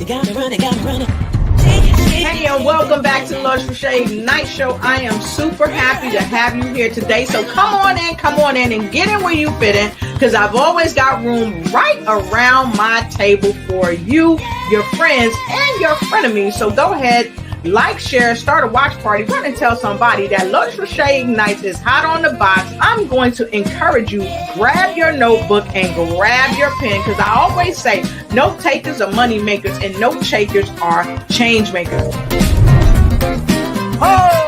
Hey, and welcome back to the Lotus Riche Night Show. I am super happy to have you here today. So come on in and get in where you fit in, because I've always got room right around my table for you, your friends, and your frenemies. So go ahead, like, share, start a watch party, run and tell somebody that Lotus Riche Ignites is hot on the box. I'm going to encourage you, grab your notebook and grab your pen, because I always say note takers are money makers and note takers are change makers. Oh!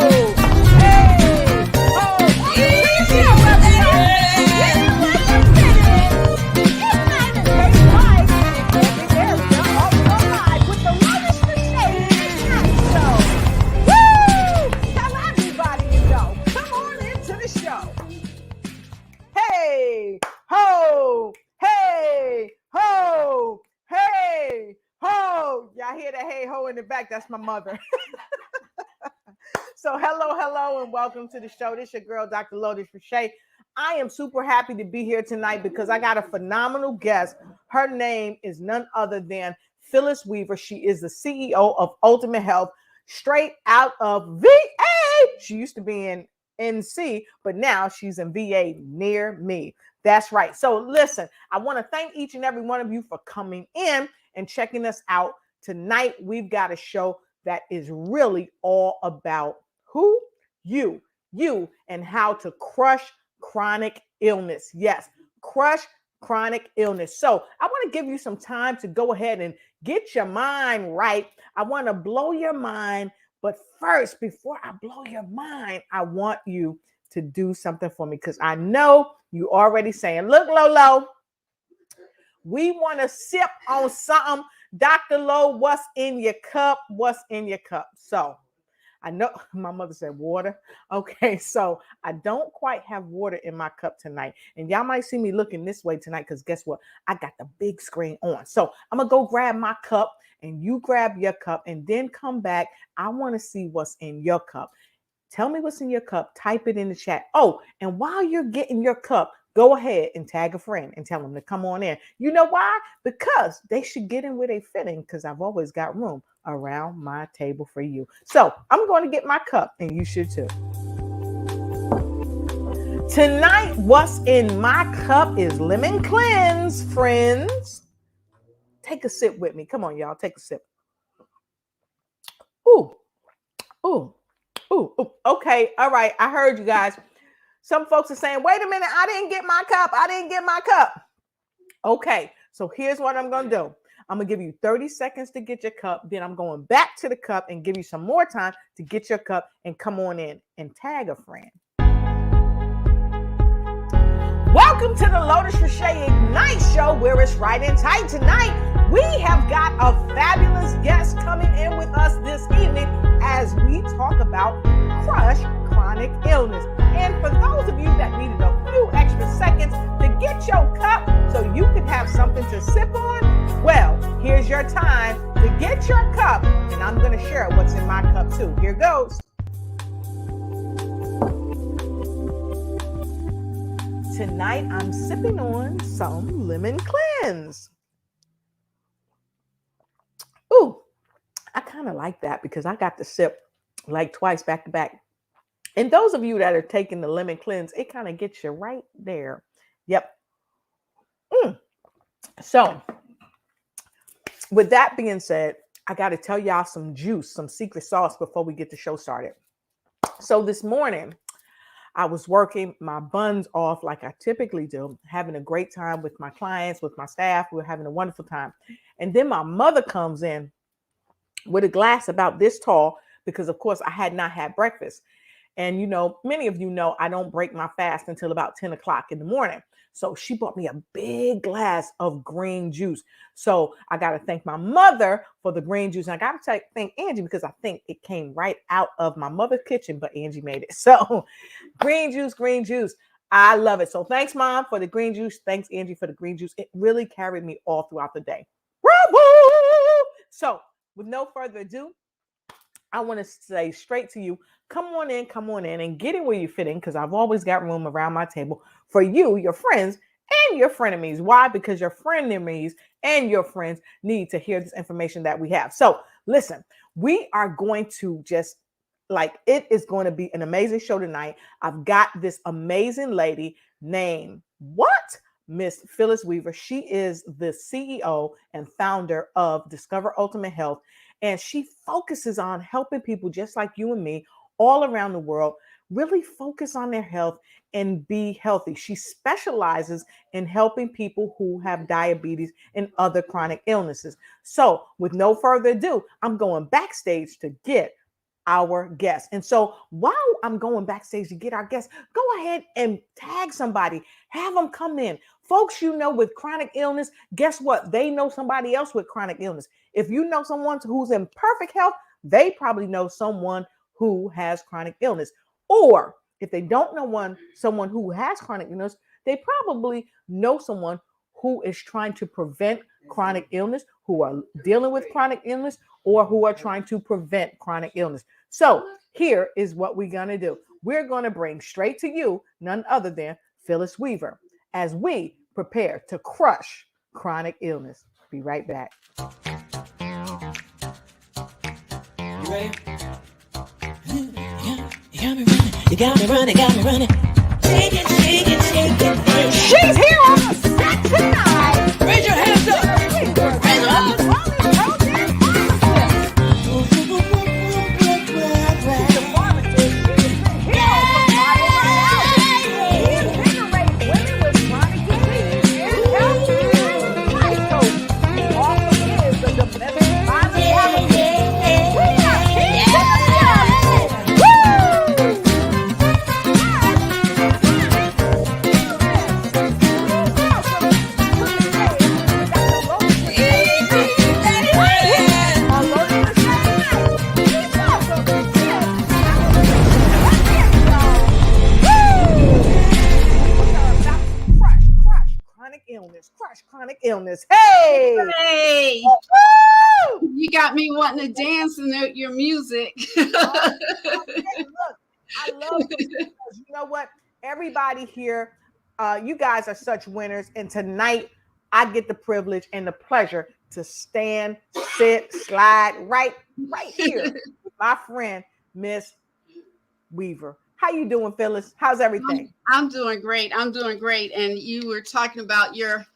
Y'all hear that hey ho in the back? That's my mother. So hello, and welcome to the show. This is your girl, Dr. Lotus Riche. I am super happy to be here tonight because I got a phenomenal guest. Her name is none other than Phyllis Weaver. She is the CEO of Ultimate Health, straight out of VA. She used to be in NC, but now she's in VA near me. That's right. So listen, I want to thank each and every one of you for coming in and checking us out. Tonight, we've got a show that is really all about who? You, and how to crush chronic illness. Yes, crush chronic illness. So I want to give you some time to go ahead and get your mind right. I want to blow your mind. But first, before I blow your mind, I want you to do something for me, because I know you already saying, look, Lolo, we want to sip on something. Dr. Lo, what's in your cup? What's in your cup? So I know my mother said water. Okay, so I don't quite have water in my cup tonight. And y'all might see me looking this way tonight because guess what? I got the big screen on. So I'm going to go grab my cup and you grab your cup and then come back. I want to see what's in your cup. Tell me what's in your cup. Type it in the chat. Oh, and while you're getting your cup, go ahead and tag a friend and tell them to come on in. You know why? Because they should get in where they fit in, because I've always got room around my table for you. So I'm going to get my cup and you should too. Tonight, what's in my cup is lemon cleanse, friends. Take a sip with me. Come on, y'all. Take a sip. Ooh. Okay. All right. I heard you guys. Some folks are saying, wait a minute, I didn't get my cup. Okay, so here's what I'm going to do. I'm going to give you 30 seconds to get your cup. Then I'm going back to the cup and give you some more time to get your cup and come on in and tag a friend. Welcome to the Lotus Riche Ignite Show, where it's right and tight. Tonight, we have got a fabulous guest coming in with us this evening as we talk about crush chronic illness. And for those of you that needed a few extra seconds to get your cup so you can have something to sip on, well, here's your time to get your cup, and I'm going to share what's in my cup too. Here goes. Tonight, I'm sipping on some lemon cleanse. Ooh, I kind of like that because I got to sip like twice back to back. And those of you that are taking the lemon cleanse, it kind of gets you right there. Yep. So with that being said, I got to tell y'all some juice, some secret sauce before we get the show started. So this morning, I was working my buns off like I typically do, having a great time with my clients, with my staff. We were having a wonderful time. And then my mother comes in with a glass about this tall because, of course, I had not had breakfast. And, you know, many of you know I don't break my fast until about 10 o'clock in the morning. So she bought me a big glass of green juice. So I got to thank my mother for the green juice. And I got to thank Angie because I think it came right out of my mother's kitchen, but Angie made it. So green juice. I love it. So thanks, Mom, for the green juice. Thanks, Angie, for the green juice. It really carried me all throughout the day. Bravo! So with no further ado, I want to say straight to you, come on in and get in where you fit in, because I've always got room around my table for you, your friends, and your frenemies. Why? Because your frenemies and your friends need to hear this information that we have. So listen, we are going to just it is going to be an amazing show tonight. I've got this amazing lady named Miss Phyllis Weaver. She is the CEO and founder of Discover Ultimate Health, and she focuses on helping people just like you and me all around the world really focus on their health and be healthy. She specializes in helping people who have diabetes and other chronic illnesses. So, with no further ado, I'm going backstage to get our guests. And so while I'm going backstage to get our guests, go ahead and tag somebody, have them come in. Folks, with chronic illness, guess what? They know somebody else with chronic illness. If you know someone who's in perfect health, they probably know someone who has chronic illness. Or if they don't know someone who has chronic illness, they probably know someone who is trying to prevent chronic illness, who are dealing with chronic illness, or who are trying to prevent chronic illness. So here is what we're going to do. We're going to bring straight to you none other than Phyllis Weaver as we prepare to crush chronic illness. Be right back. You ready? You got me running, got me running. Shake it, shake it, shake it. She's here on the set tonight. Raise your hands up. Raise them up. Chronic illness. Hey! Hey! Woo! You got me wanting to dance and your music. Hey, look, I love this because you know what? Everybody here, you guys are such winners. And tonight, I get the privilege and the pleasure to stand, sit, slide right here with my friend, Miss Weaver. How you doing, Phyllis? How's everything? I'm doing great. I'm doing great. And you were talking about your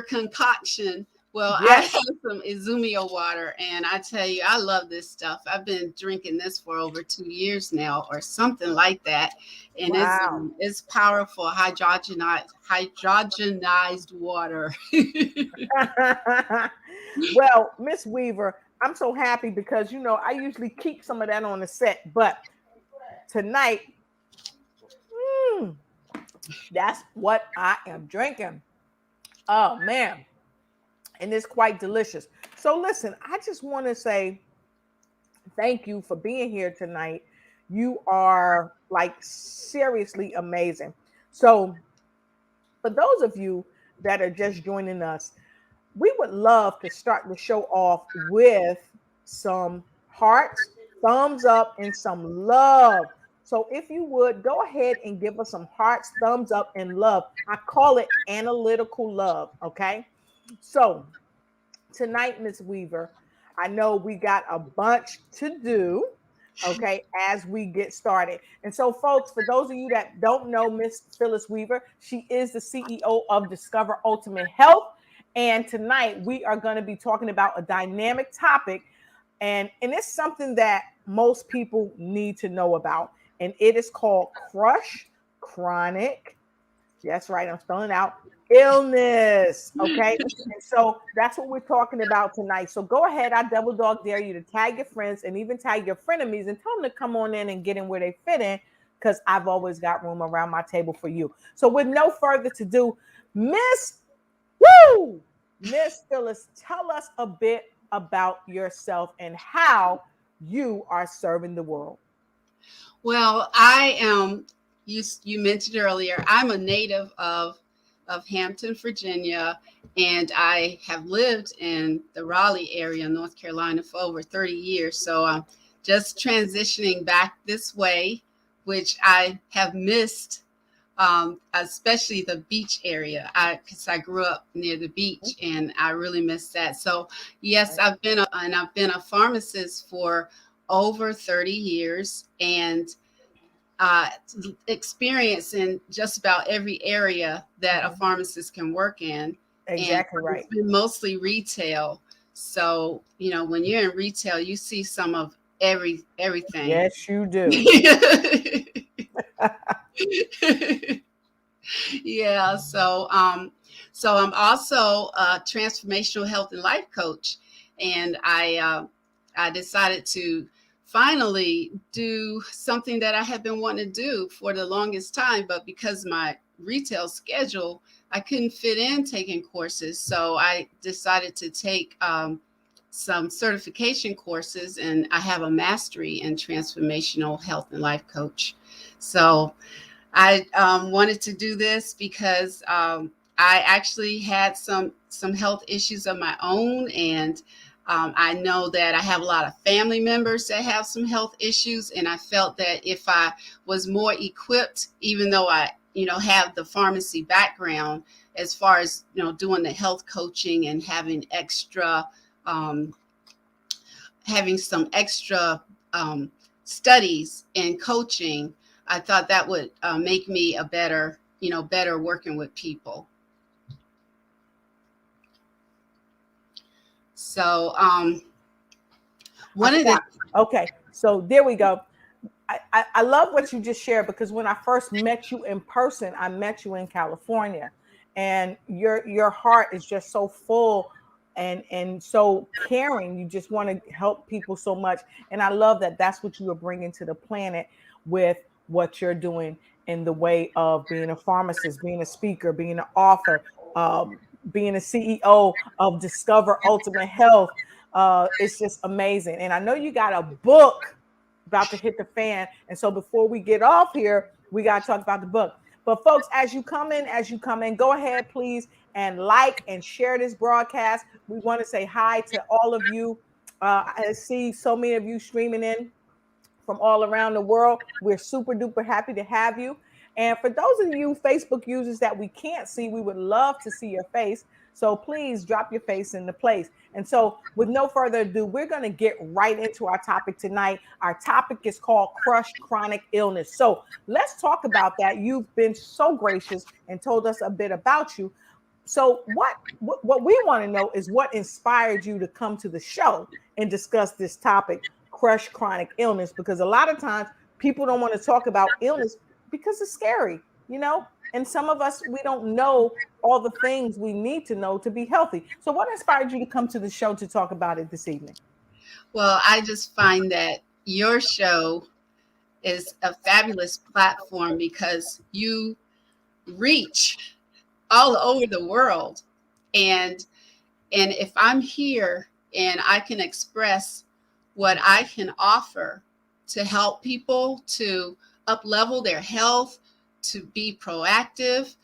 concoction. Well, yes. I have some Izumio water, and I tell you, I love this stuff. I've been drinking this for over 2 years now, or something like that. And wow. It's powerful, hydrogenized water. Well, Miss Weaver, I'm so happy because I usually keep some of that on the set, but tonight, that's what I am drinking. Oh man. And it's quite delicious. So listen, I just want to say thank you for being here tonight. You are seriously amazing. So for those of you that are just joining us, we would love to start the show off with some hearts, thumbs up, and some love. So if you would, go ahead and give us some hearts, thumbs up, and love. I call it analytical love, okay? So tonight, Miss Weaver, I know we got a bunch to do, okay, as we get started. And so, folks, for those of you that don't know Miss Phyllis Weaver, she is the CEO of Discover Ultimate Health. And tonight we are going to be talking about a dynamic topic, and it's something that most people need to know about. And it is called crush chronic. That's right, I'm spelling out illness. Okay. And so that's what we're talking about tonight. So go ahead. I double dog dare you to tag your friends and even tag your frenemies and tell them to come on in and get in where they fit in, because I've always got room around my table for you. So with no further to do, Miss Phyllis, tell us a bit about yourself and how you are serving the world. Well, I am, you mentioned earlier, I'm a native of Hampton, Virginia, and I have lived in the Raleigh area, North Carolina, for over 30 years. So I'm just transitioning back this way, which I have missed especially the beach area. Because I grew up near the beach, and I really miss that. So yes, I've been a pharmacist for over 30 years, and uh, experience in just about every area that a pharmacist can work in. And Exactly right. it's been mostly retail. So, when you're in retail, you see some of everything. Yes, you do. Yeah. So I'm also a transformational health and life coach, and I decided to finally do something that I had been wanting to do for the longest time, but because my retail schedule, I couldn't fit in taking courses. So I decided to take some certification courses, and I have a mastery in transformational health and life coach. So I wanted to do this because I actually had some health issues of my own, and I know that I have a lot of family members that have some health issues, and I felt that if I was more equipped, even though I have the pharmacy background, as far as doing the health coaching and um, having some extra studies in coaching, I thought that would make me a better working with people. So one of the Okay, so there we go. I love what you just shared, because when I first met you in person, I met you in California, and your heart is just so full and so caring. You just want to help people so much, and I love that that's what you are bringing to the planet with what you're doing in the way of being a pharmacist, being a speaker, being an author, being a CEO of Discover Ultimate Health. It's just amazing, and I know you got a book about to hit the fan. And so before we get off here, we got to talk about the book. But folks, as you come in, go ahead, please, and like and share this broadcast. We want to say hi to all of you. I see so many of you streaming in from all around the world. We're super duper happy to have you. And for those of you Facebook users that we can't see, we would love to see your face. So please drop your face into place. And so, with no further ado, we're going to get right into our topic tonight. Our topic is called crushed chronic illness. So let's talk about that. You've been so gracious and told us a bit about you. So what we want to know is what inspired you to come to the show and discuss this topic, crushed chronic illness, because a lot of times people don't want to talk about illness because it's scary, you know? And some of us, we don't know all the things we need to know to be healthy. So what inspired you to come to the show to talk about it this evening? Well, I just find that your show is a fabulous platform because you reach all over the world. And if I'm here and I can express what I can offer to help people to up level their health, to be proactive,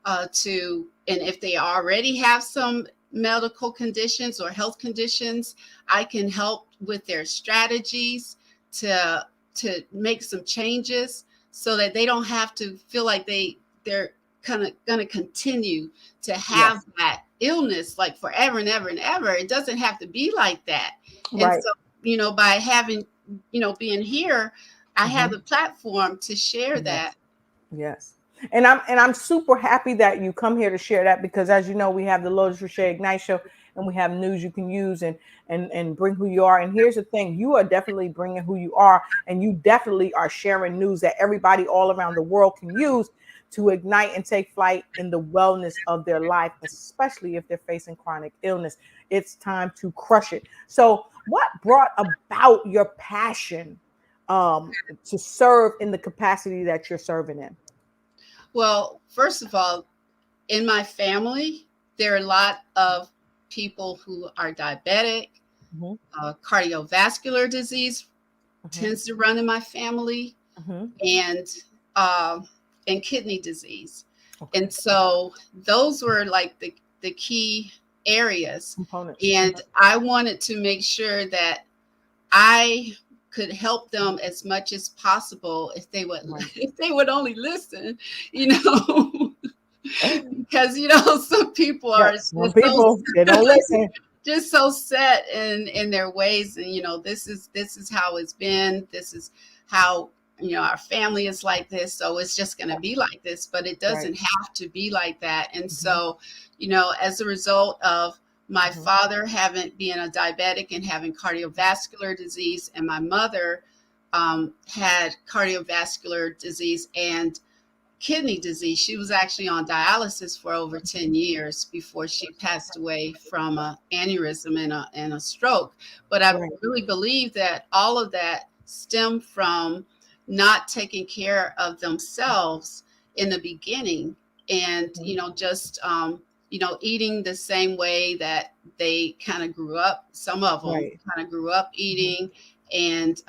and if they already have some medical conditions or health conditions, I can help with their strategies to make some changes so that they don't have to feel like they're kind of going to continue to have that illness like forever and ever and ever. It doesn't have to be like that. And so, by having, being here, I have the platform to share that. Yes. And I'm super happy that you come here to share that, because as you know, we have the Lotus Riche Ignite show, and we have news you can use and bring who you are. And here's the thing, you are definitely bringing who you are, and you definitely are sharing news that everybody all around the world can use to ignite and take flight in the wellness of their life, especially if they're facing chronic illness. It's time to crush it. So what brought about your passion to serve in the capacity that you're serving in? Well, first of all, in my family, there are a lot of people who are diabetic. Cardiovascular disease tends to run in my family, and kidney disease. And so those were like the key areas. Components. And I wanted to make sure that I could help them as much as possible if they would Right. if they would only listen, you know. Because some people Yeah, are some people, they don't listen. just so set in their ways, and this is how it's been, this is how our family is like this, so it's just going to be like this, but it Right. doesn't have to be like that. And Mhm. so as a result of my Mhm. father being a diabetic and having cardiovascular disease, and my mother had cardiovascular disease and kidney disease. She was actually on dialysis for over 10 years before she passed away from an aneurysm and a stroke. But I Right. really believe that all of that stemmed from not taking care of themselves in the beginning, and just eating the same way that they kind of grew up. Some of them Right. kind of grew up eating, and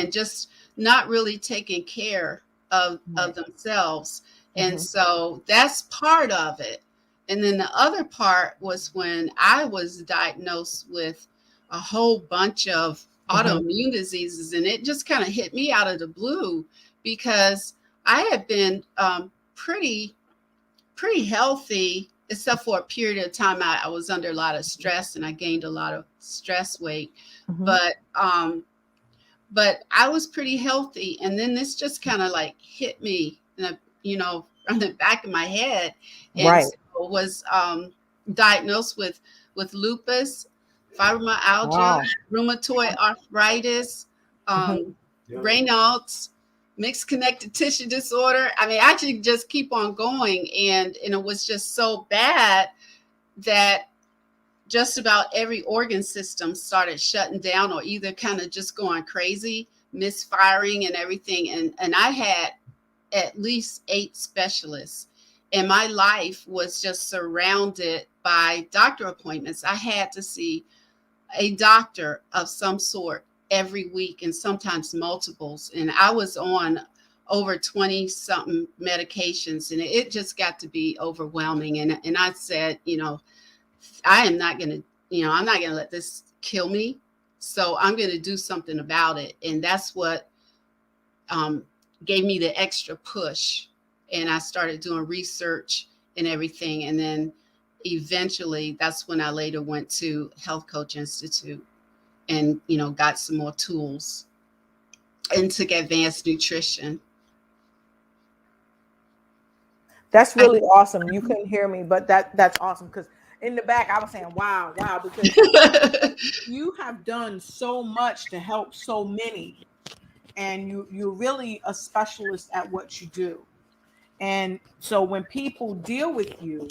just not really taking care of Right. themselves. And Mhm. so that's part of it. And then the other part was when I was diagnosed with a whole bunch of Mhm. autoimmune diseases, and it just kind of hit me out of the blue, because I had been pretty healthy, except for a period of time I was under a lot of stress, and I gained a lot of stress weight. Mhm. But I was pretty healthy. And then this just kind of like hit me, from the back of my head. And Right. so was diagnosed with lupus, fibromyalgia, Wow. rheumatoid arthritis, Mhm. Raynaud's, mixed connective tissue disorder. I mean, I could just keep on going. And it was just so bad that just about every organ system started shutting down, or either kind of just going crazy, misfiring and everything. And I had at least 8 specialists, and my life was just surrounded by doctor appointments. I had to see a doctor of some sort every week, and sometimes multiples. And I was on over 20 something medications, and it just got to be overwhelming. And I said, I am not going to, I'm not going to let this kill me. So I'm going to do something about it. And that's what gave me the extra push. And I started doing research and everything. And then eventually that's when I later went to Health Coach Institute and, got some more tools and took advanced nutrition. That's really awesome. You couldn't hear me, but that's awesome, because in the back I was saying, wow, wow, because you have done so much to help so many, and you're really a specialist at what you do. And so when people deal with you,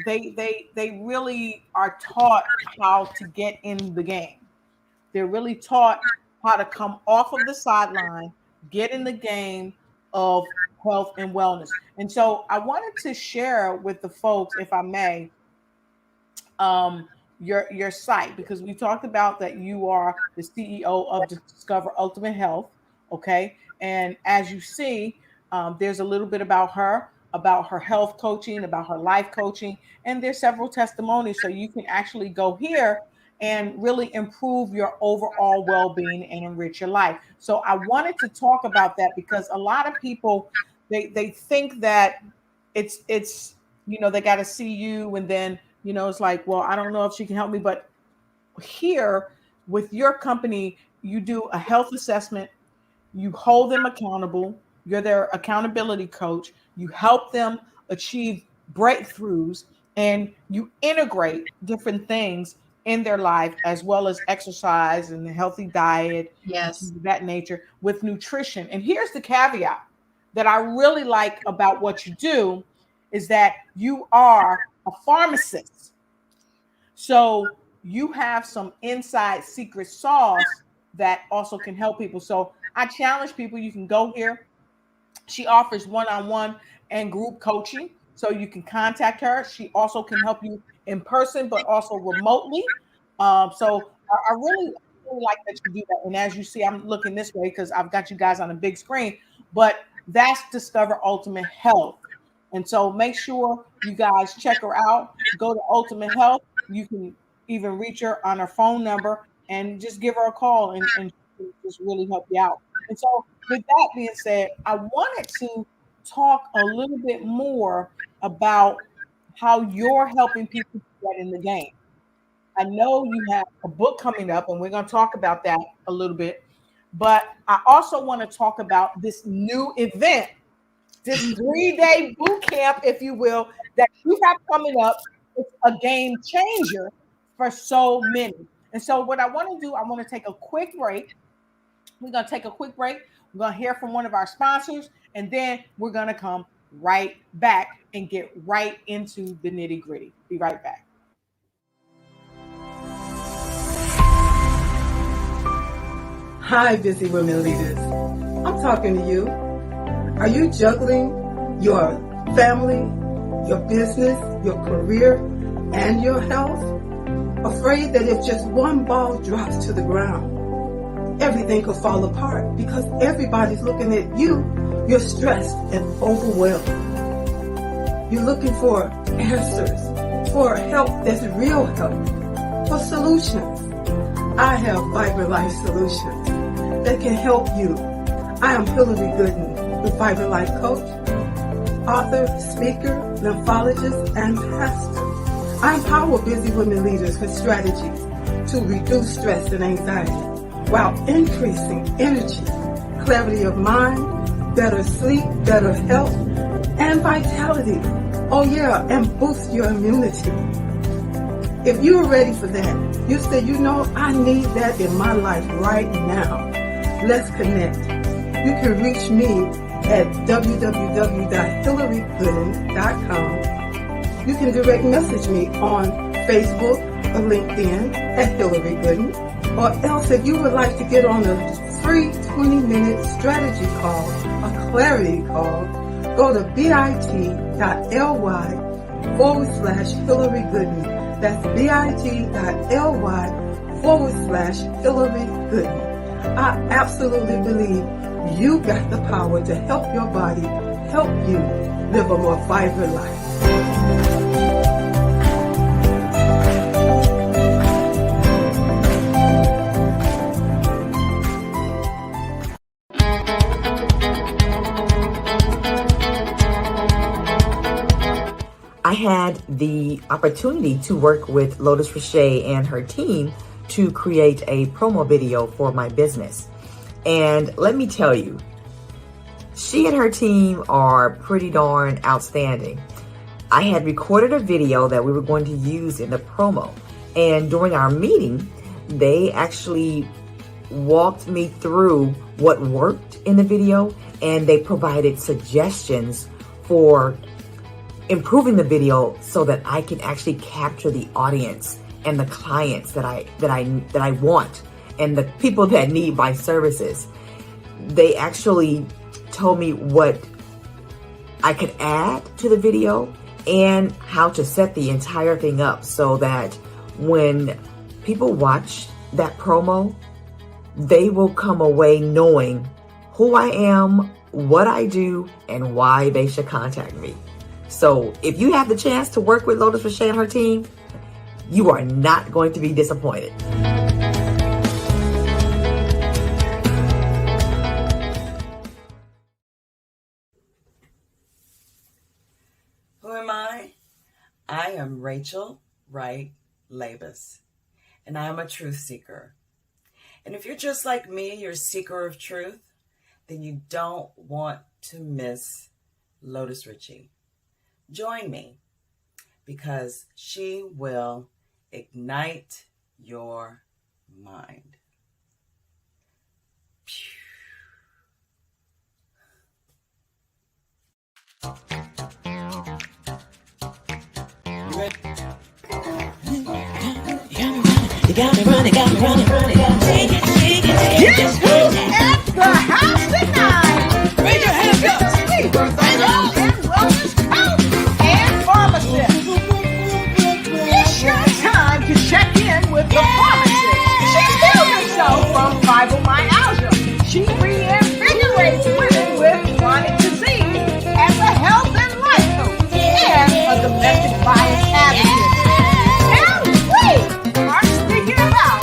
they really are taught how to get in the game. They're really taught how to come off of the sideline, get in the game of health and wellness. And so I wanted to share with the folks, if I may, your site, because we talked about that you are the CEO of Discover Ultimate Health. Okay. And as you see, there's a little bit about her health coaching, about her life coaching, and there's several testimonies. So you can actually go here and really improve your overall well-being and enrich your life. So I wanted to talk about that because a lot of people, they think that it's they got to see you, and then it's like, well, I don't know if she can help me. But here with your company, you do a health assessment, you hold them accountable, you're their accountability coach, you help them achieve breakthroughs, and you integrate different things in their life, as well as exercise and a healthy diet and things Yes. of that nature with nutrition. And here's the caveat that I really like about what you do is that you are a pharmacist. So you have some inside secret sauce that also can help people. So I challenge people, you can go here. She offers one-on-one and group coaching. So you can contact her. She also can help you in person, but also remotely. So I really like that you do that. And as you see, I'm looking this way because I've got you guys on a big screen, but that's Discover Ultimate Health. And so make sure you guys check her out. Go to Ultimate Health. You can even reach her on her phone number and just give her a call and just really help you out. And so, with that being said, I wanted to talk a little bit more about how you're helping people get in the game. I know you have a book coming up, and we're going to talk about that a little bit. But I also want to talk about this new event, this 3-day boot camp, if you will, that you have coming up. It's a game changer for so many. And so what I want to do, I want to take a quick break. We're going to take a quick break. We're going to hear from one of our sponsors, and then we're going to come right back and get right into the nitty gritty. Be right back. Hi, busy women leaders. I'm talking to you. Are you juggling your family, your business, your career, and your health? Afraid that if just one ball drops to the ground, everything could fall apart because everybody's looking at you. You're stressed and overwhelmed. You're looking for answers, for help that's real help, for solutions. I have Vibrant Life Solutions that can help you. I am Hillary Gooden, the Vibrant Life Coach, author, speaker, lymphologist, and pastor. I empower busy women leaders with strategies to reduce stress and anxiety while increasing energy, clarity of mind, better sleep, better health, and vitality. Oh yeah, and boost your immunity. If you're ready for that, you say, I need that in my life right now. Let's connect. You can reach me at www.hillarygooden.com. You can direct message me on Facebook or LinkedIn at Hillary Gooden. Or else if you would like to get on a free 20-minute strategy call, a clarity call, go to bit.ly/Hillary Gooden. That's bit.ly/Hillary Gooden. I absolutely believe you got the power to help your body, help you live a more vibrant life. I had the opportunity to work with Lotus Riche and her team to create a promo video for my business. And let me tell you, she and her team are pretty darn outstanding. I had recorded a video that we were going to use in the promo. And during our meeting, they actually walked me through what worked in the video, and they provided suggestions for improving the video so that I can actually capture the audience and the clients that I want and the people that need my services. They actually told me what I could add to the video and how to set the entire thing up so that when people watch that promo, they will come away knowing who I am, what I do, and why they should contact me. So if you have the chance to work with Lotus Riche and her team, you are not going to be disappointed. Who am I? I am Rachel Wright Labus, and I am a truth seeker. And if you're just like me, you're a seeker of truth, then you don't want to miss Lotus Riche. Join me because she will ignite your mind. You ready? You got me running, got me running. Take it, take it, take it. Guess who's at the house tonight? Raise your hands up. And pharmacist. It's your time to check in with the pharmacist. She heals herself from fibromyalgia. She reinvigorates women with chronic disease as a health and life coach and a domestic violence advocate. And we are speaking about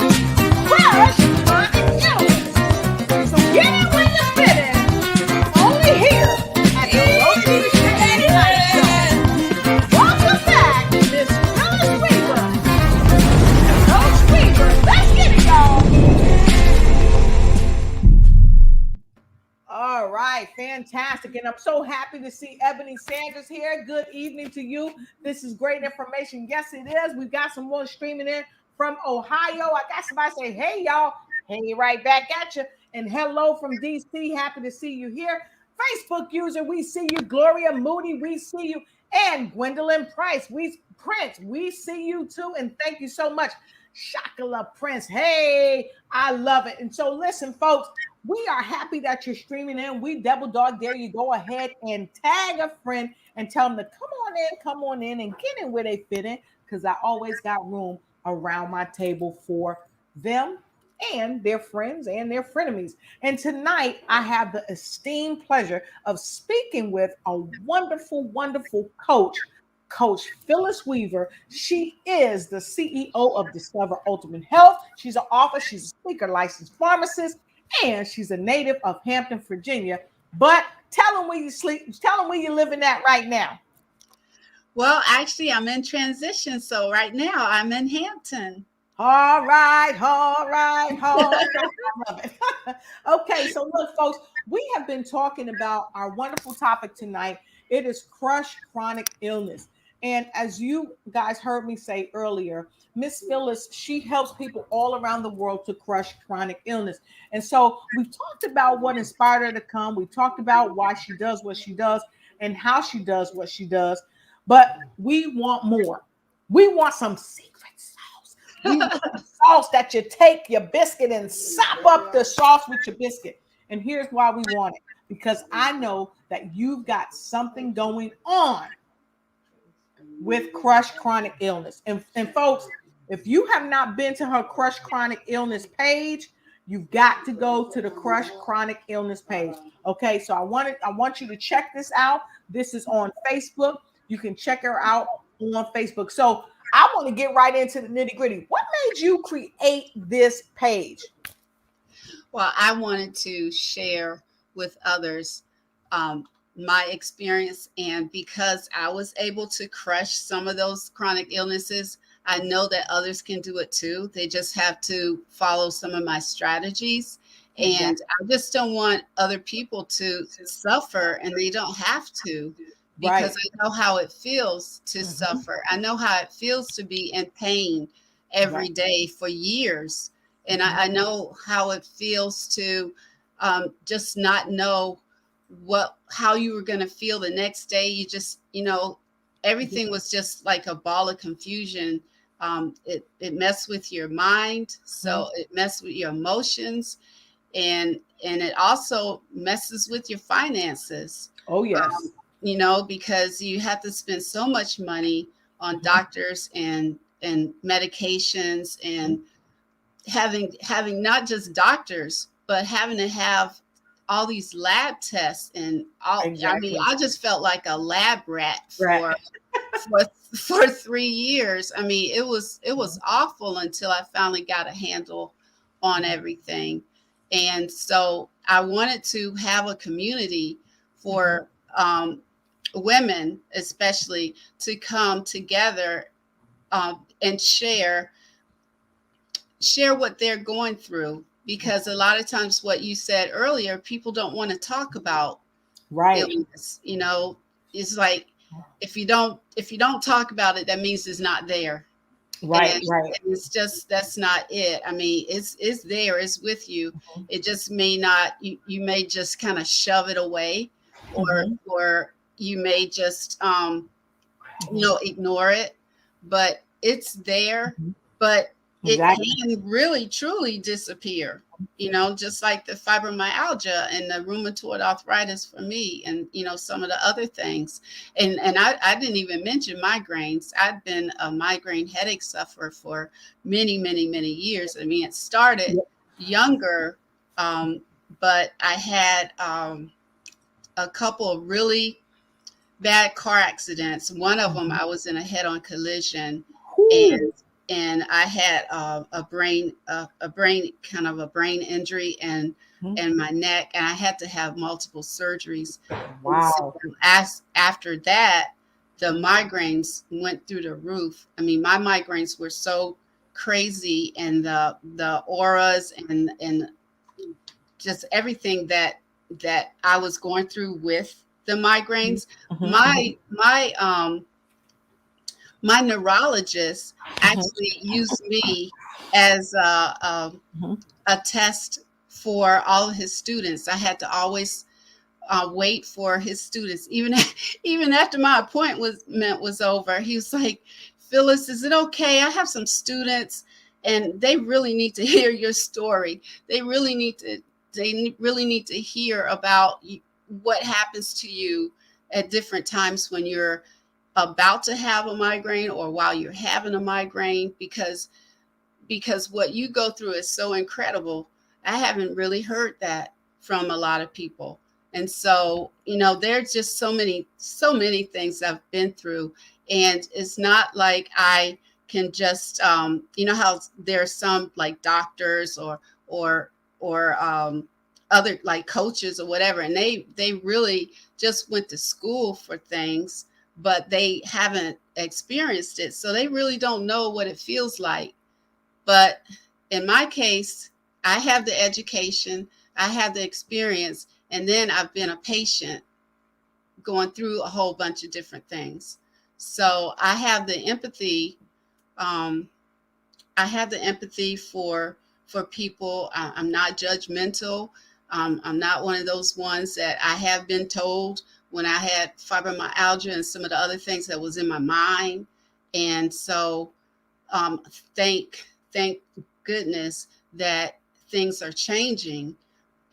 Fantastic. And I'm so happy to see Ebony Sanders here. Good evening to you. This is great information. Yes, it is. We've got some more streaming in from Ohio. I got somebody say, hey, y'all. Hey, right back at you. And hello from DC. Happy to see you here. Facebook user, we see you. Gloria Moody, we see you. And Gwendolyn Price, Prince, we see you too. And thank you so much. Shakala Prince. Hey, I love it. And so listen, folks, we are happy that you're streaming in. We double dog dare you. Go ahead and tag a friend and tell them to come on in and get in where they fit in, because I always got room around my table for them and their friends and their frenemies. And tonight I have the esteemed pleasure of speaking with a wonderful, wonderful Coach Phyllis Weaver. She is the CEO of Discover Ultimate Health. She's an author, she's a speaker, licensed pharmacist, and she's a native of Hampton, Virginia. But tell them where you sleep, tell them where you're living at right now. Well, actually, I'm in transition. So right now I'm in Hampton. All right. I love it. Okay, so look, folks, we have been talking about our wonderful topic tonight. It is crush chronic illness. And as you guys heard me say earlier, Miss Phyllis, she helps people all around the world to crush chronic illness. And so we've talked about what inspired her to come. We talked about why she does what she does and how she does what she does. But we want more. We want some secret sauce. We want the sauce that you take your biscuit and sop up the sauce with your biscuit. And here's why we want it. Because I know that you've got something going on with Crush Chronic Illness. And folks, if you have not been to her Crush Chronic Illness page, you've got to go to the Crush Chronic Illness page. Okay, so I want you to check this out. This is on Facebook. You can check her out on Facebook. So I want to get right into the nitty gritty. What made you create this page? Well, I wanted to share with others my experience, and because I was able to crush some of those chronic illnesses, I know that others can do it too. They just have to follow some of my strategies. And I just don't want other people to suffer, and they don't have to, because I know how it feels to suffer. I know how it feels to be in pain every day for years. And I know how it feels to just not know how you were going to feel the next day. You just, everything was just like a ball of confusion. It messed with your mind. So it messed with your emotions, and it also messes with your finances. Oh, yes. Because you have to spend so much money on doctors and medications, and having not just doctors, but having to have all these lab tests and all. Exactly. I mean, I just felt like a lab rat for 3 years. I mean, it was awful until I finally got a handle on everything. And so I wanted to have a community for women, especially, to come together and share what they're going through. Because a lot of times, what you said earlier, people don't want to talk about illness. It's like if you don't talk about it, that means it's not there. Right. And it's just, that's not it. I mean, it's there, it's with you. It just may not. You may just kind of shove it away, or you may just ignore it. But it's there. But it can really, truly disappear, just like the fibromyalgia and the rheumatoid arthritis for me, and, some of the other things. And I didn't even mention migraines. I've been a migraine headache sufferer for many, many, many years. I mean, it started younger, but I had a couple of really bad car accidents. One of them, I was in a head-on collision, and I had a brain injury and my neck, and I had to have multiple surgeries. Wow! So after that, the migraines went through the roof. I mean, my migraines were so crazy, and the auras and just everything that that I was going through with the migraines, Mhm. my neurologist actually used me as Mhm. a test for all of his students. I had to always wait for his students, even even after my appointment was over. He was like, "Phyllis, is it okay? I have some students, and they really need to hear your story. They really need to. They really need to hear about what happens to you at different times when you're about to have a migraine or while you're having a migraine, because what you go through is so incredible. I haven't really heard that from a lot of people. And so, there's just so many things I've been through. And it's not like I can just, how there's some like doctors or, or other like coaches or whatever. And they really just went to school for things, but they haven't experienced it. So they really don't know what it feels like. But in my case, I have the education, I have the experience, and then I've been a patient going through a whole bunch of different things. So I have the empathy. Um, I have the empathy for people. I'm not judgmental. I'm not one of those ones that I have been told when I had fibromyalgia and some of the other things that was in my mind. And so um, thank goodness that things are changing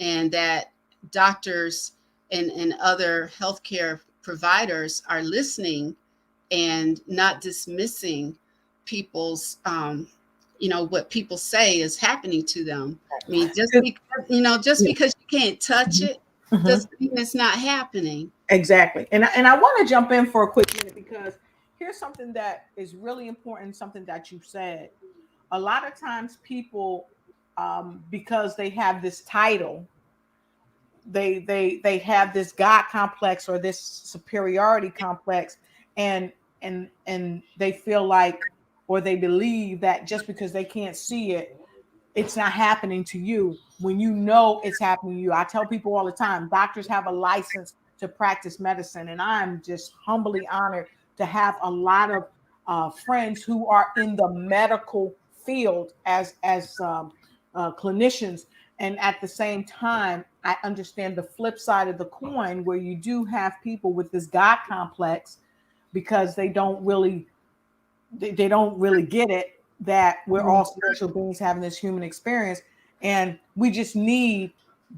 and that doctors and other healthcare providers are listening and not dismissing people's what people say is happening to them. I mean, just because you can't touch it Mhm. doesn't mean it's not happening. Exactly. And I want to jump in for a quick minute because here's something that is really important, something that you said. A lot of times people, because they have this title, they have this God complex or this superiority complex, and and they feel like, or they believe that just because they can't see it, it's not happening to you when you know it's happening to you. I tell people all the time, doctors have a license to practice medicine, and I'm just humbly honored to have a lot of friends who are in the medical field as clinicians. And at the same time, I understand the flip side of the coin, where you do have people with this God complex because they don't really get it, that we're all spiritual beings having this human experience, and we just need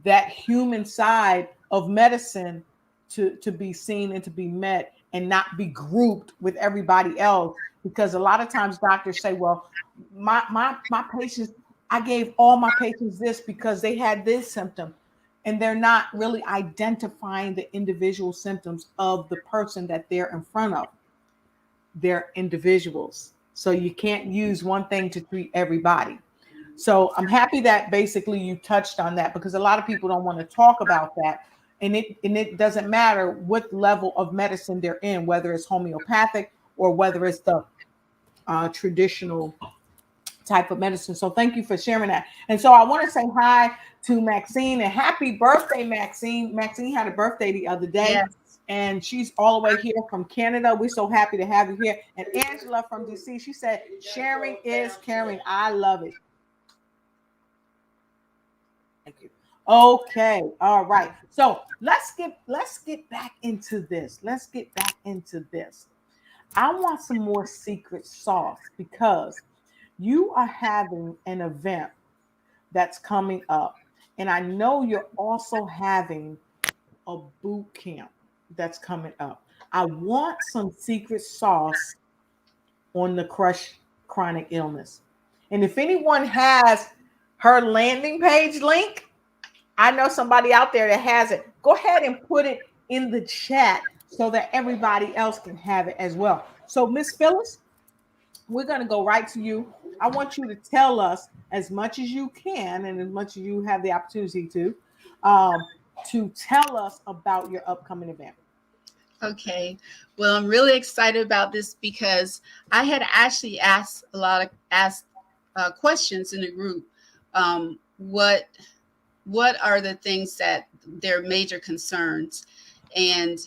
that human side of medicine to be seen and to be met and not be grouped with everybody else. Because a lot of times doctors say, well, my patients, I gave all my patients this because they had this symptom, and they're not really identifying the individual symptoms of the person that they're in front of. They're individuals. So you can't use one thing to treat everybody. So I'm happy that basically you touched on that, because a lot of people don't want to talk about that. And it doesn't matter what level of medicine they're in, whether it's homeopathic or whether it's the traditional type of medicine. So thank you for sharing that. And so I want to say hi to Maxine, and happy birthday, Maxine. Maxine had a birthday the other day, Yes. and she's all the way here from Canada. We're so happy to have you here. And Angela from DC, she said, sharing is caring. I love it. Thank you. Okay. All right. So let's get back into this. Let's get back into this. I want some more secret sauce, because you are having an event that's coming up. And I know you're also having a boot camp that's coming up. I want some secret sauce on the crush chronic illness. And if anyone has her landing page link, I know somebody out there that has it. Go ahead and put it in the chat so that everybody else can have it as well. So, Miss Phyllis, we're going to go right to you. I want you to tell us as much as you can and as much as you have the opportunity um, to tell us about your upcoming event. Okay. Well, I'm really excited about this because I had actually asked questions in the group. What what are the things that their major concerns? And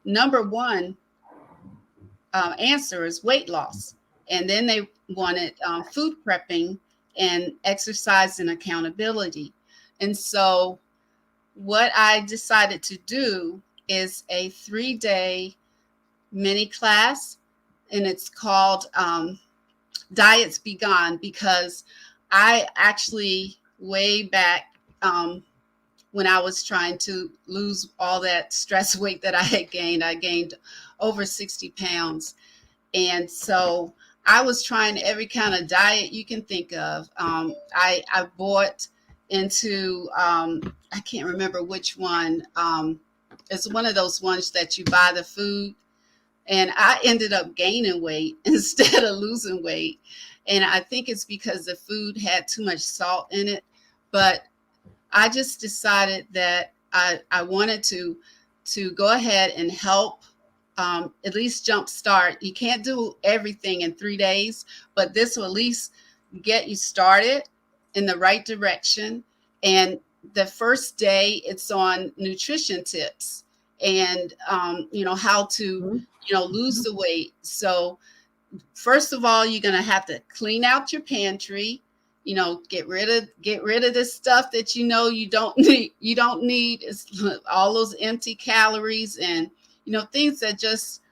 number one answer is weight loss. And then they wanted food prepping and exercise and accountability. And so what I decided to do is a 3-day mini class, and it's called Diets Be Gone, because I actually way back when I was trying to lose all that stress weight that I gained over 60 pounds. And so I was trying every kind of diet you can think of. I bought into, I can't remember which one. It's one of those ones that you buy the food, and I ended up gaining weight instead of losing weight. And I think it's because the food had too much salt in it. But I just decided that I wanted to go ahead and help at least jumpstart. You can't do everything in 3 days, but this will at least get you started in the right direction. And the first day, it's on nutrition tips and how to lose the weight. So first of all, you're going to have to clean out your pantry. Get rid of this stuff that you don't need. You don't need is all those empty calories and things that just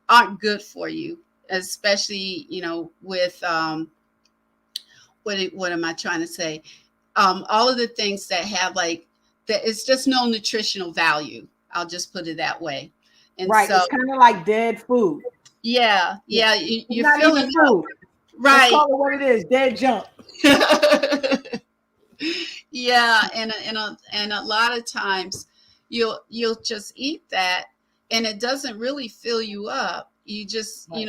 aren't good for you, especially with what am I trying to say? All of the things that have that, it's just no nutritional value. I'll just put it that way. And right, so it's kind of like dead food. Yeah, you're not feeling even food. Right. Let's call it what it is, dead junk. Yeah, and a lot of times you'll just eat that, and it doesn't really fill you up. You just Right.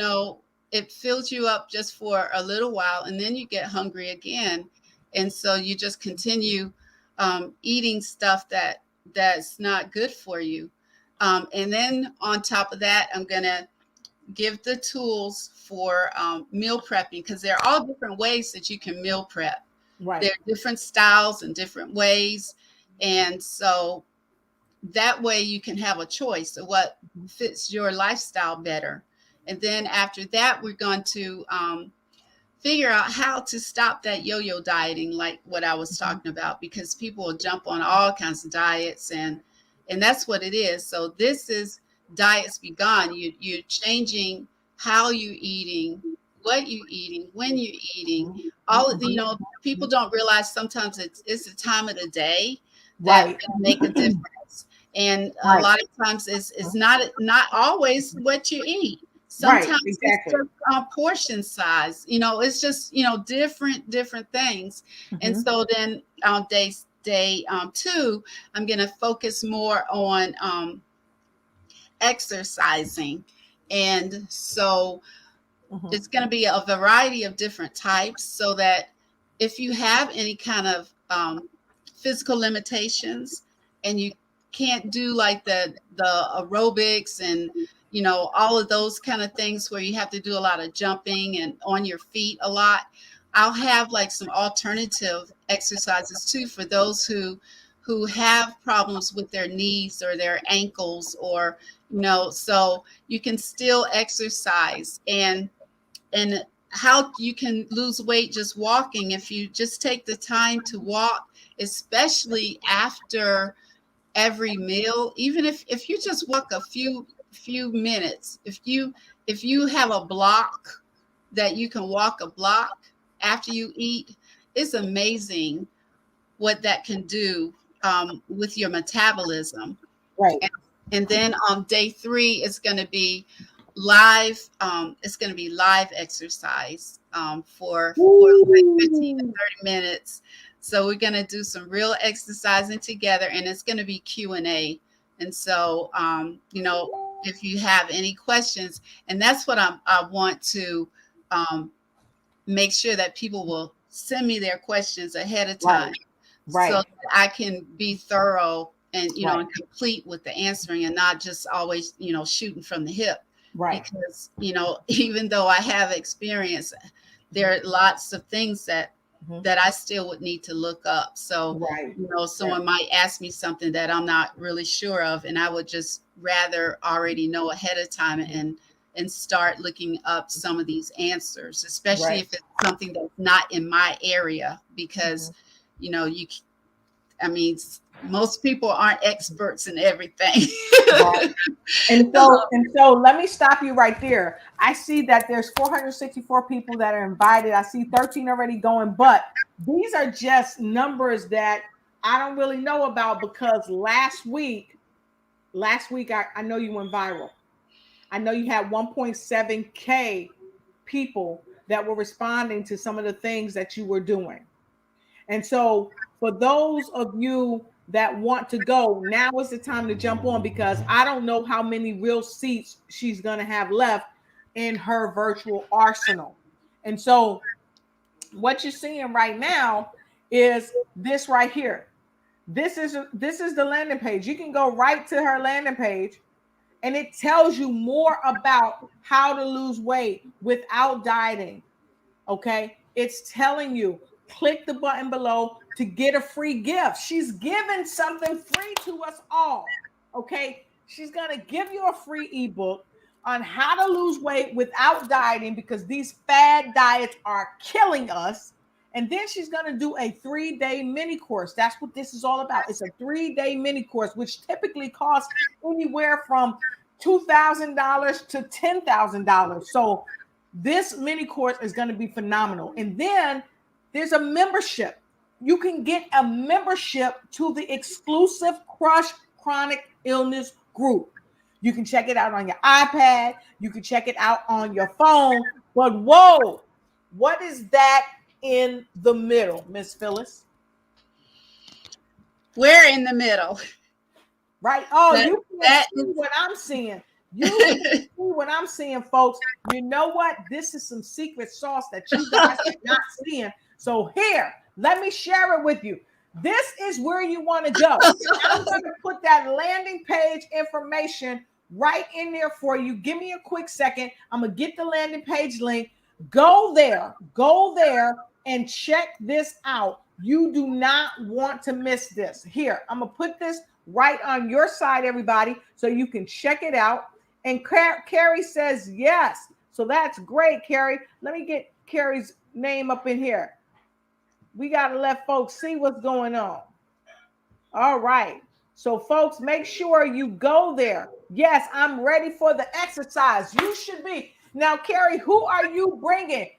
It fills you up just for a little while, and then you get hungry again, and so you just continue eating stuff that's not good for you. And then on top of that, I'm gonna give the tools for meal prepping, because there are all different ways that you can meal prep. Right. There are different styles and different ways. And so that way you can have a choice of what fits your lifestyle better. And then after that, we're going to figure out how to stop that yo-yo dieting, like what I was talking about, because people will jump on all kinds of diets, and that's what it is. So this is Diets Be Gone. You're changing how you're eating, what you're eating, when you're eating. All of people don't realize sometimes it's the time of the day that Right. can make a difference. And Right. a lot of times it's not always what you eat. Right, Sometimes exactly. it's just portion size. It's just different things. And so then on day 2, I'm going to focus more on exercising. And so it's going to be a variety of different types, so that if you have any kind of physical limitations and you can't do like the aerobics and all of those kind of things where you have to do a lot of jumping and on your feet a lot, I'll have like some alternative exercises too for those who have problems with their knees or their ankles, or so you can still exercise. And how you can lose weight just walking, if you just take the time to walk, especially after every meal. Even if you just walk a few minutes, if you have a block that you can walk a block after you eat, it's amazing what that can do with your metabolism. Right. And then on day 3, it's going to be live. It's going to be live exercise for like 15 to 30 minutes. So we're going to do some real exercising together, and it's going to be Q&A. And so, if you have any questions, and that's what I want to make sure that people will send me their questions ahead of time, Right. so that I can be thorough and Right. and complete with the answering, and not just always shooting from the hip. Right. Because even though I have experience, there are lots of things that Mhm. that I still would need to look up. So, Right. someone might ask me something that I'm not really sure of, and I would just rather already know ahead of time and start looking up some of these answers, especially Right. if it's something that's not in my area, because, Mhm. you, I mean, most people aren't experts in everything. Right. And so let me stop you right there. I see that there's 464 people that are invited. I see 13 already going, but these are just numbers that I don't really know about because last week I know you went viral. I know you had 1.7K people that were responding to some of the things that you were doing. And so, for those of you that want to go, now is the time to jump on because I don't know how many real seats she's going to have left in her virtual arsenal. And so, what you're seeing right now is this right here. This is the landing page. You can go right to her landing page and it tells you more about how to lose weight without dieting. Okay. It's telling you click the button below to get a free gift. She's giving something free to us all. Okay. She's going to give you a free ebook on how to lose weight without dieting because these fad diets are killing us. And then she's going to do a 3-day mini course. That's what this is all about. It's a 3-day mini course, which typically costs anywhere from $2,000 to $10,000. So this mini course is going to be phenomenal. And then there's a membership. You can get a membership to the exclusive Crush Chronic Illness group. You can check it out on your iPad. You can check it out on your phone. But whoa, what is that in the middle, Miss Phyllis? We're in the middle. Right? Oh, That- you that can't see is- what I'm seeing. You can see what I'm seeing, folks. You know what? This is some secret sauce that you guys are not seeing. So here, let me share it with you. This is where you want to go. I'm going to put that landing page information right in there for you. Give me a quick second. I'm going to get the landing page link. Go there and check this out. You do not want to miss this. Here, I'm going to put this right on your side, everybody, so you can check it out. And Carrie says yes. So that's great, Carrie. Let me get Carrie's name up in here. We got to let folks see what's going on. All right. So, folks, make sure you go there. Yes, I'm ready for the exercise. You should be. Now, Carrie, who are you bringing?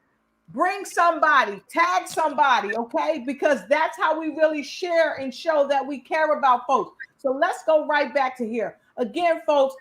Bring somebody, tag somebody, okay? Because that's how we really share and show that we care about folks. So let's go right back to here. Again, folks,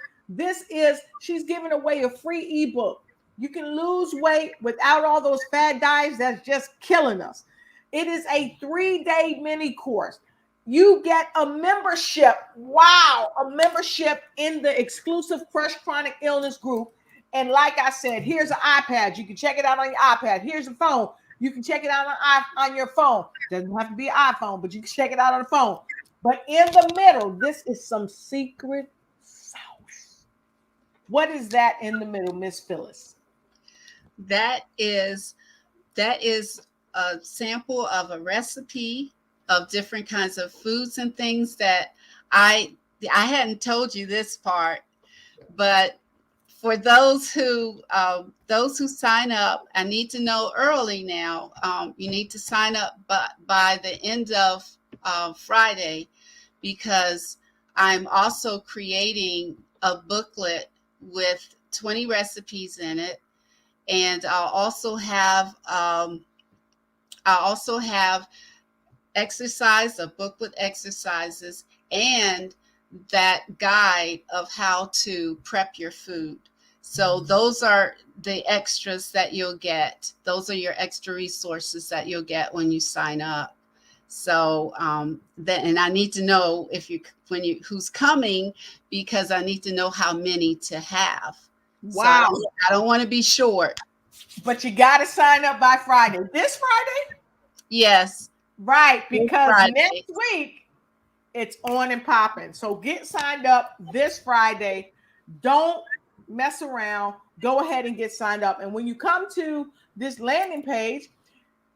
she's giving away a free ebook. You can lose weight without all those fad diets that's just killing us. It is a 3-day mini course. You get a membership. Wow, a membership in the exclusive Crush Chronic Illness group. And like I said, here's an iPad. You can check it out on your iPad. Here's a phone. You can check it out on your phone. Doesn't have to be an iPhone, but you can check it out on the phone. But in the middle, this is some secret sauce. What is that in the middle, Miss Phyllis? That is a sample of a recipe of different kinds of foods and things that I hadn't told you this part, but for those who sign up, I need to know early now. You need to sign up by the end of Friday, because I'm also creating a booklet with 20 recipes in it, and I'll also have a book with exercises and that guide of how to prep your food. So those are the extras that you'll get. Those are your extra resources that you'll get when you sign up. So and I need to know who's coming, because I need to know how many to have. Wow. So I don't want to be short. But you got to sign up by Friday. This Friday? Yes. Right, because Friday. next week it's on and popping. So get signed up this Friday. Don't mess around. Go ahead and get signed up. And when you come to this landing page,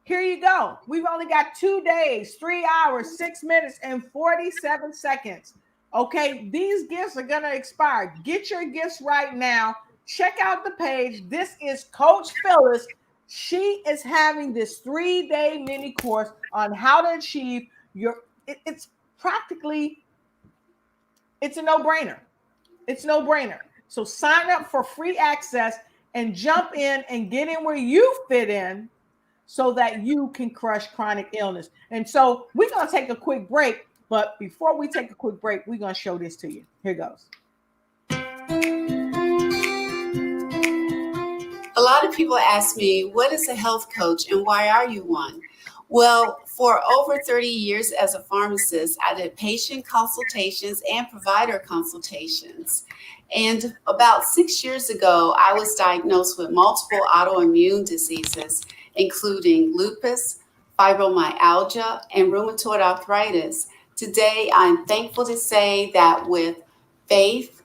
Here you go. We've only got 2 days, 3 hours, 6 minutes, and 47 seconds. Okay, these gifts are going to expire. Get your gifts right now. Check out the page. This is Coach Phyllis. She is having this 3-day mini course on how to achieve your, it's practically, it's a no-brainer. It's no-brainer. So sign up for free access and jump in and get in where you fit in so that you can crush chronic illness. And so we're going to take a quick break. But before we take a quick break, we're going to show this to you. Here goes. A lot of people ask me, what is a health coach and why are you one? Well, for over 30 years as a pharmacist, I did patient consultations and provider consultations. And about 6 years ago, I was diagnosed with multiple autoimmune diseases, including lupus, fibromyalgia, and rheumatoid arthritis. Today, I'm thankful to say that with faith,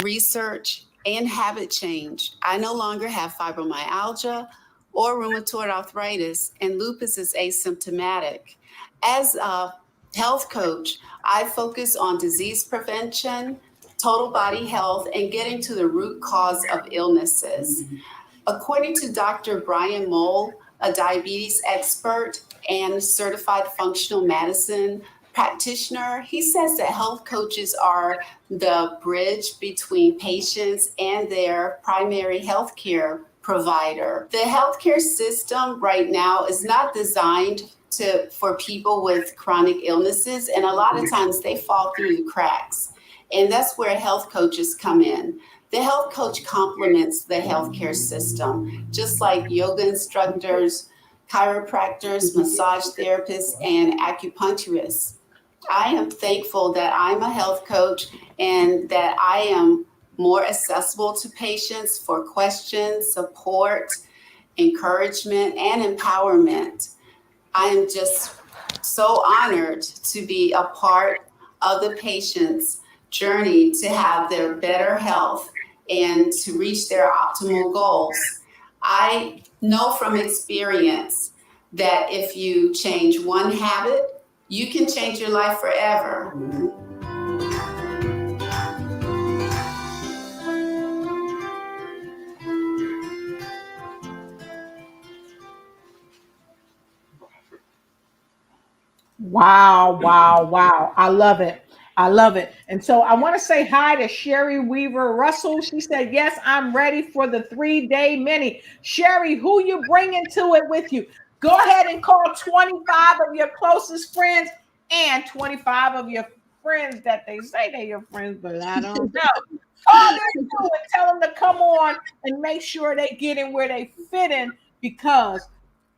research, and habit change, I no longer have fibromyalgia or rheumatoid arthritis, and lupus is asymptomatic. As a health coach, I focus on disease prevention, total body health, and getting to the root cause of illnesses. According to Dr. Brian Mole, a diabetes expert and certified functional medicine practitioner, he says that health coaches are the bridge between patients and their primary health care provider. The healthcare system right now is not designed for people with chronic illnesses, and a lot of times they fall through the cracks. And that's where health coaches come in. The health coach complements the healthcare system, just like yoga instructors, chiropractors, massage therapists, and acupuncturists. I am thankful that I'm a health coach and that I am more accessible to patients for questions, support, encouragement, and empowerment. I am just so honored to be a part of the patient's journey to have their better health and to reach their optimal goals. I know from experience that if you change one habit, you can change your life forever. Wow, wow, wow. I love it. I love it. And so I want to say hi to Sherry Weaver Russell. She said, yes, I'm ready for the 3-day mini. Sherry, who you bringing to it with you? Go ahead and call 25 of your closest friends and 25 of your friends that they say they're your friends, but I don't know. Call them too and tell them to come on and make sure they get in where they fit in, because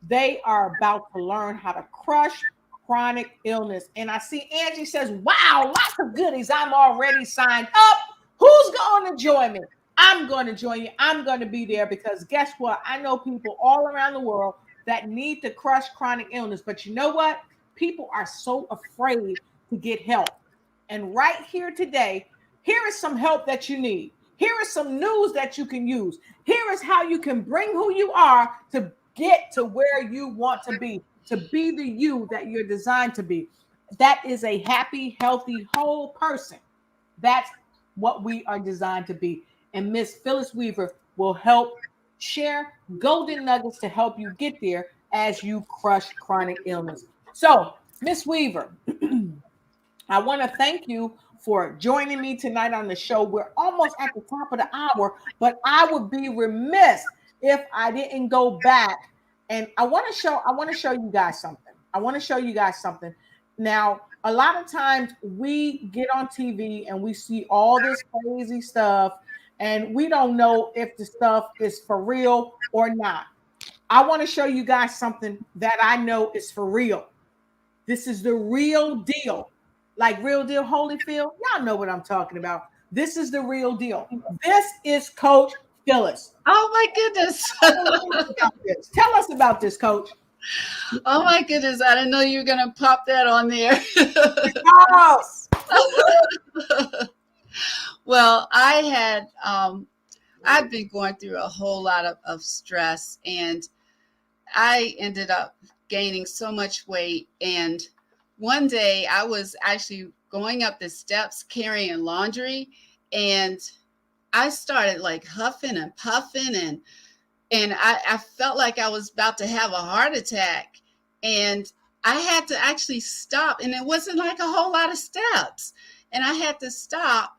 they are about to learn how to crush chronic illness. And I see Angie says, wow, lots of goodies. I'm already signed up. Who's going to join me? I'm going to join you. I'm going to be there because guess what? I know people all around the world that need to crush chronic illness. But you know what? People are so afraid to get help. And right here today, here is some help that you need. Here is some news that you can use. Here is how you can bring who you are to get to where you want to be the you that you're designed to be. That is a happy, healthy, whole person. That's what we are designed to be. And Miss Phyllis Weaver will help share golden nuggets to help you get there as you crush chronic illness. So, Miss Weaver, I want to thank you for joining me tonight on the show. We're almost at the top of the hour, but I would be remiss if I didn't go back. And I want to show you guys something. Now, a lot of times we get on TV and we see all this crazy stuff and we don't know if the stuff is for real or not. I want to show you guys something that I know is for real. This is the real deal. Like Real Deal Holyfield. Y'all know what I'm talking about. This is the real deal. This is Coach Phyllis. Oh my goodness. Tell us about this, Coach. Oh my goodness. I didn't know you were going to pop that on there. Well, I've been going through a whole lot of stress, and I ended up gaining so much weight. And one day I was actually going up the steps carrying laundry, and I started like huffing and puffing, and I felt like I was about to have a heart attack. And I had to actually stop. And it wasn't like a whole lot of steps. And I had to stop,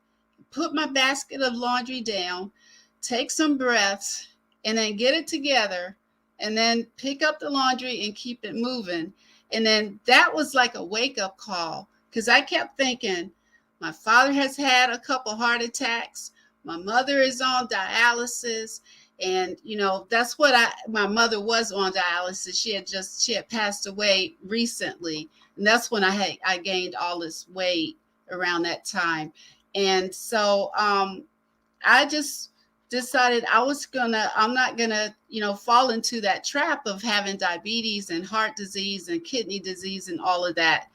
put my basket of laundry down, take some breaths, and then get it together, and then pick up the laundry and keep it moving. And then that was like a wake up call, because I kept thinking, my father has had a couple heart attacks. My mother is on dialysis. And, you know, that's what my mother was on dialysis. She had passed away recently. And that's when I gained all this weight around that time. And so I just decided I'm not gonna, you know, fall into that trap of having diabetes and heart disease and kidney disease and all of that.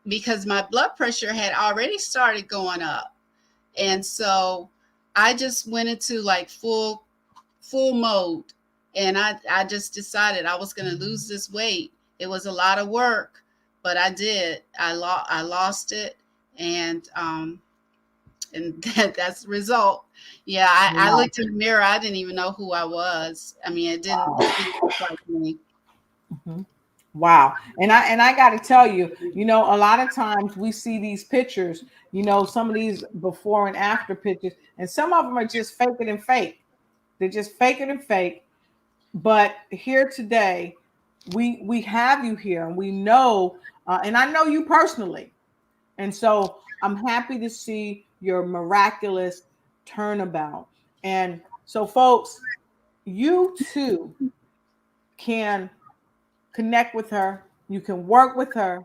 Because my blood pressure had already started going up. And so I just went into like full mode. And I just decided I was going to lose this weight. It was a lot of work, but I did. I lost it. And that's the result. Yeah, I looked in the mirror. I didn't even know who I was. I mean, it didn't look like me. Mm-hmm. Wow. And I got to tell you, you know, a lot of times we see these pictures, you know, some of these before and after pictures, and some of them are just fake it and fake. They're just fake it and fake. But here today, we have you here, and we know, and I know you personally. And so I'm happy to see your miraculous turnabout. And so, folks, you too can connect with her, you can work with her,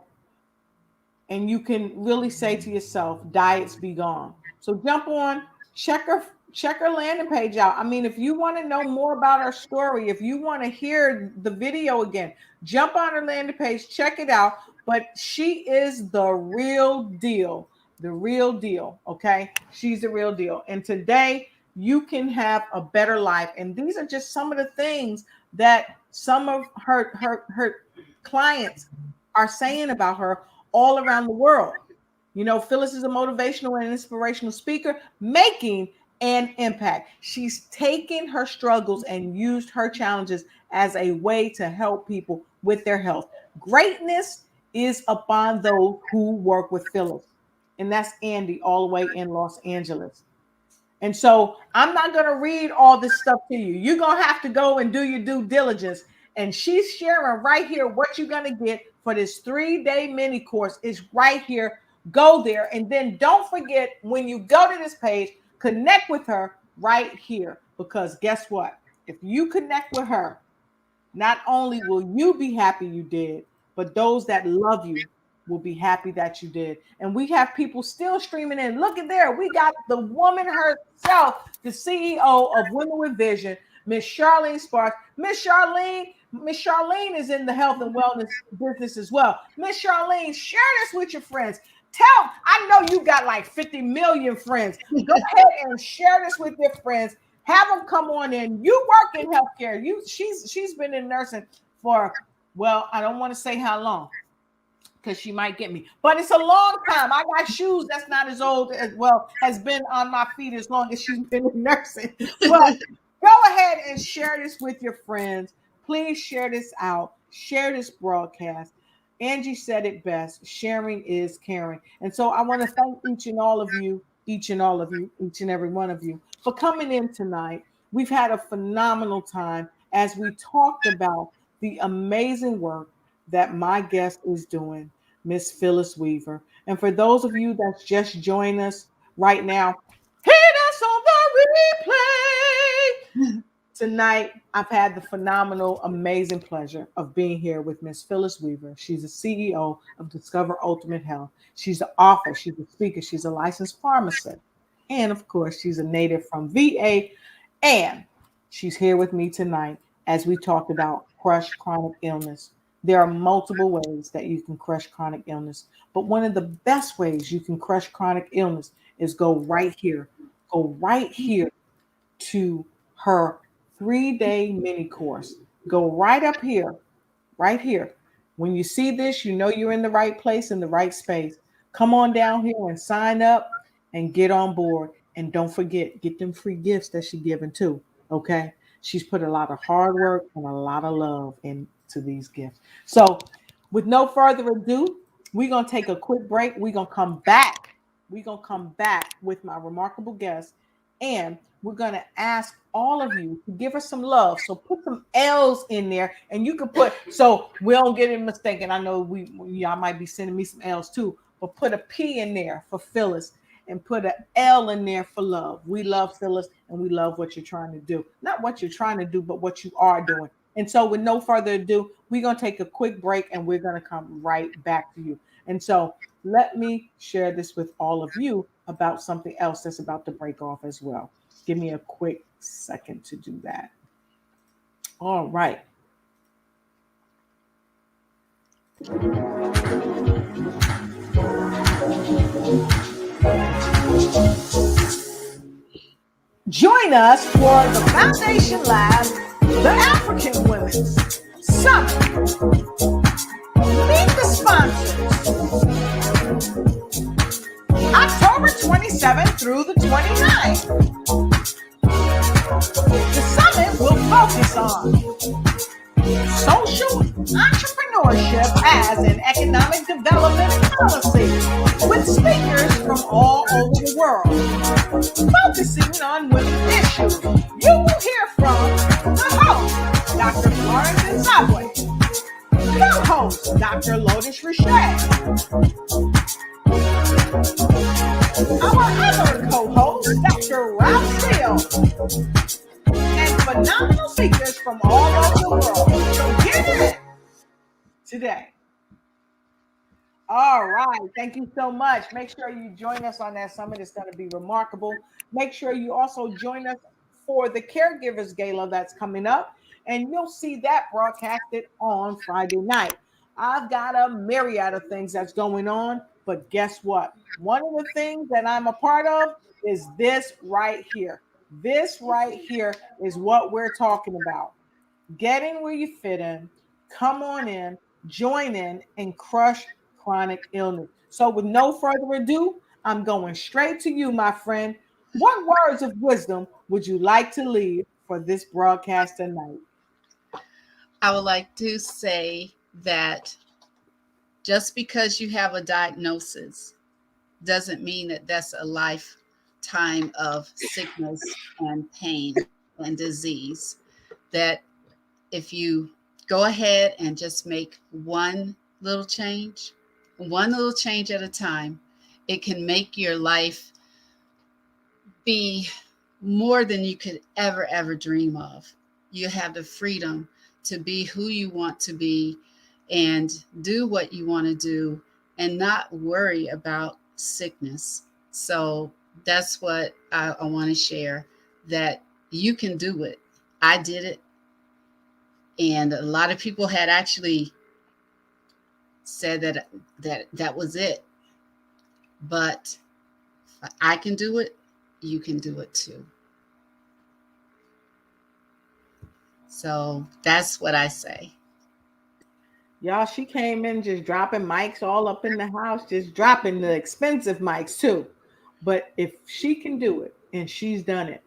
and you can really say to yourself, diets be gone. So jump on, check her landing page out. I mean, if you want to know more about her story, if you want to hear the video again, jump on her landing page, check it out. But she is the real deal. The real deal. Okay. She's the real deal. And today you can have a better life. And these are just some of the things that some of her clients are saying about her all around the world. You know, Phyllis is a motivational and inspirational speaker making an impact. She's taken her struggles and used her challenges as a way to help people with their health. Greatness is upon those who work with Phyllis. And that's Andy all the way in Los Angeles. And so I'm not going to read all this stuff to you. You're going to have to go and do your due diligence. And she's sharing right here what you're going to get for this 3-day mini course is right here. Go there. And then don't forget, when you go to this page, connect with her right here. Because guess what? If you connect with her, not only will you be happy you did, but those that love you will be happy that you did. And we have people still streaming in. Look at there. We got the woman herself, the CEO of Women with Vision, Miss Charlene Sparks. Miss Charlene is in the health and wellness business as well. Miss Charlene, share this with your friends. I know you got like 50 million friends. Go ahead and share this with your friends. Have them come on in. You work in healthcare. She's been in nursing for, well, I don't want to say how long, because she might get me, but it's a long time. I got shoes that's not as old as, well, has been on my feet as long as she's been in nursing. But go ahead and share this with your friends. Please share this out. Share this broadcast. Angie said it best. Sharing is caring. And so I want to thank each and every one of you for coming in tonight. We've had a phenomenal time as we talked about the amazing work that my guest is doing, Miss Phyllis Weaver. And for those of you that's just joined us right now, hit us on the replay. Tonight, I've had the phenomenal, amazing pleasure of being here with Miss Phyllis Weaver. She's the CEO of Discover Ultimate Health. She's an author, she's a speaker, she's a licensed pharmacist. And of course, she's a native from VA. And she's here with me tonight as we talked about crush chronic illness. There are multiple ways that you can crush chronic illness, but one of the best ways you can crush chronic illness is go right here to her 3-day mini course. Go right up here right here. When you see this, you know you're in the right place, in the right space. Come on down here and sign up and get on board. And don't forget, get them free gifts that she's giving too. Okay. She's put a lot of hard work and a lot of love into these gifts. So, with no further ado, we're going to take a quick break. We're going to come back. We're going to come back with my remarkable guest. And we're going to ask all of you to give us some love. So put some L's in there, and you can put, so we don't get it mistaken. I know y'all might be sending me some L's too, but put a P in there for Phyllis and put an L in there for love. We love Phyllis, and we love what you're trying to do. Not what you're trying to do, but what you are doing. And so with no further ado, we're going to take a quick break, and we're going to come right back to you. And so let me share this with all of you about something else that's about to break off as well. Give me a quick second to do that. All right. Join us for the Foundation Lab, the African Women's Summit. Meet the sponsors. October 27th through the 29th. The summit will focus on social entrepreneurship as an economic development policy with speakers from all over the world, focusing on women issues. You will hear from the host, Dr. Florence Zabwe, co-host, Dr. Lotus Riche, our other co-host, Dr. Ralph Steele, and phenomenal speakers from all over the world. So get in today. All right. Thank you so much. Make sure you join us on that summit. It's going to be remarkable. Make sure you also join us for the Caregivers Gala that's coming up, and you'll see that broadcasted on Friday night. I've got a myriad of things that's going on, but guess what? One of the things that I'm a part of is this right here. This right here is what we're talking about. Get in where you fit in, come on in, join in, and crush chronic illness. So with no further ado, I'm going straight to you, my friend. What words of wisdom would you like to leave for this broadcast tonight? I would like to say that just because you have a diagnosis doesn't mean that that's a lifetime of sickness and pain and disease. That if you go ahead and just make one little change at a time, it can make your life be more than you could ever dream of. You have the freedom to be who you want to be and do what you want to do and not worry about sickness. So that's what I want to share, that you can do it. I did it. And a lot of people had actually said that was it. But if I can do it, you can do it too. So that's what I say. Y'all, she came in just dropping mics all up in the house, just dropping the expensive mics too. But if she can do it and she's done it,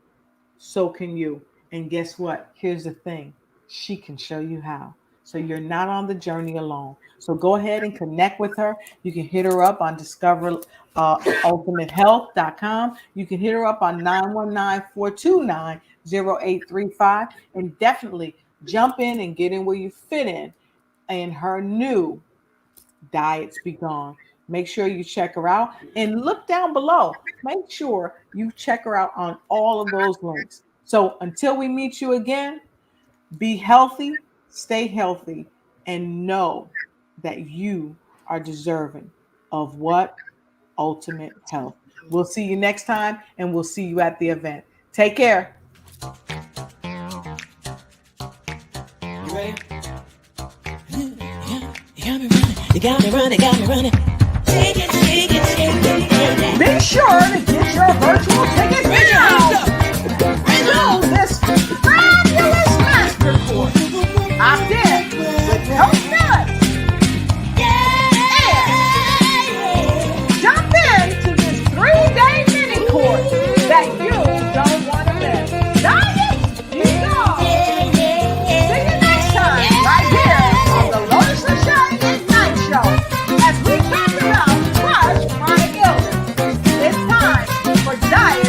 so can you. And guess what? Here's the thing. She can show you how. So you're not on the journey alone. So go ahead and connect with her. You can hit her up on discoverultimatehealth.com. You can hit her up on 919-429-0835. And definitely jump in and get in where you fit in her new Diets Be Gone. Make sure you check her out and look down below. Make sure you check her out on all of those links. So until we meet you again, be healthy, stay healthy, and know that you are deserving of what? Ultimate health. We'll see you next time, and we'll see you at the event. Take care. You ready? You got me running, got me running. Take it, take it, take it, take it. Be sure to get your virtual ticket now to this fabulous master course. Opt in with health diet.